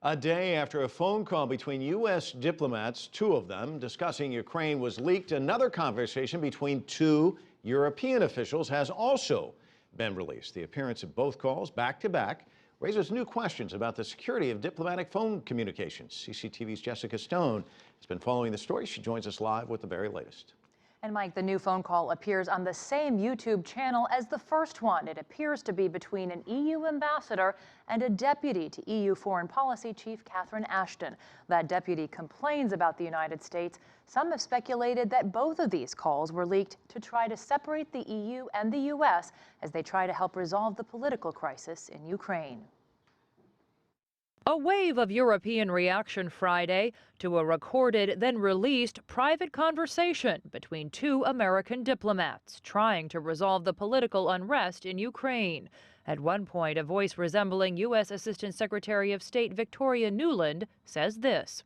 A day after a phone call between U.S. diplomats, two of them, discussing Ukraine was leaked, another conversation between two European officials has also been released. The appearance of both calls back to back raises new questions about the security of diplomatic phone communications. CCTV's Jessica Stone has been following the story. She joins us live with the very latest. And Mike, the new phone call appears on the same YouTube channel as the first one. It appears to be between an EU ambassador and a deputy to EU Foreign Policy Chief Catherine Ashton. That deputy complains about the United States. Some have speculated that both of these calls were leaked to try to separate the EU and the U.S. as they try to help resolve the political crisis in Ukraine. A wave of European reaction Friday to a recorded, then released private conversation between two American diplomats trying to resolve the political unrest in Ukraine. At one point, a voice resembling U.S. Assistant Secretary of State Victoria Nuland says this.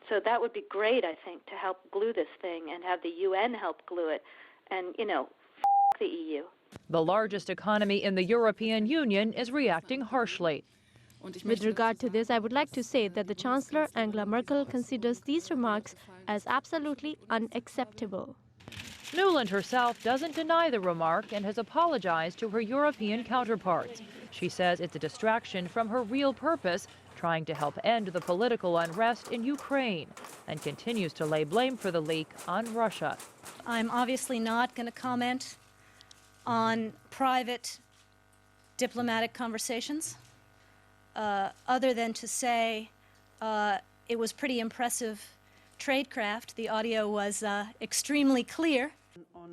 So that would be great, I think, to help glue this thing and have the UN help glue it. And, the EU. The largest economy in the European Union is reacting harshly. With regard to this, I would like to say that the Chancellor Angela Merkel considers these remarks as absolutely unacceptable. Nuland herself doesn't deny the remark and has apologized to her European counterparts. She says it's a distraction from her real purpose, trying to help end the political unrest in Ukraine, and continues to lay blame for the leak on Russia. I'm obviously not going to comment on private diplomatic conversations. Other than to say it was pretty impressive tradecraft. The audio was extremely clear.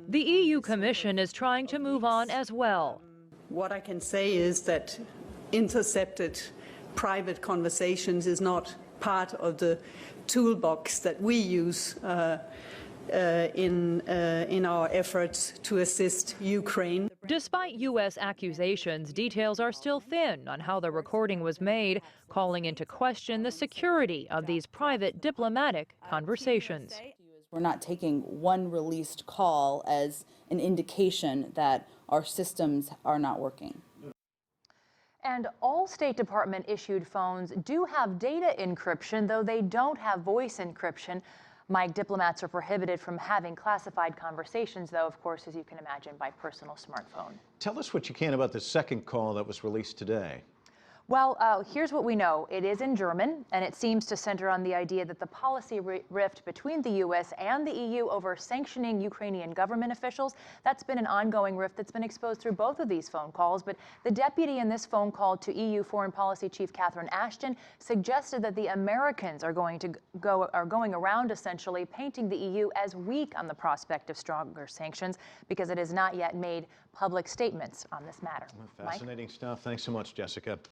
The EU Commission is trying to move on as well. What I can say is that intercepted private conversations is not part of the toolbox that we use in our efforts to assist Ukraine. Despite U.S. accusations, details are still thin on how the recording was made, calling into question the security of these private diplomatic conversations. We're not taking one released call as an indication that our systems are not working. And all State Department issued phones do have data encryption, though they don't have voice encryption. Mike, diplomats are prohibited from having classified conversations, though, of course, as you can imagine, by personal smartphone. Tell us what you can about the second call that was released today. Well, here's what we know. It is in German, and it seems to center on the idea that the policy rift between the U.S. and the EU over sanctioning Ukrainian government officials, that's been an ongoing rift that's been exposed through both of these phone calls. But the deputy in this phone call to EU Foreign Policy Chief Catherine Ashton suggested that the Americans are going around essentially painting the EU as weak on the prospect of stronger sanctions because it has not yet made public statements on this matter. Fascinating stuff. Thanks so much, Jessica.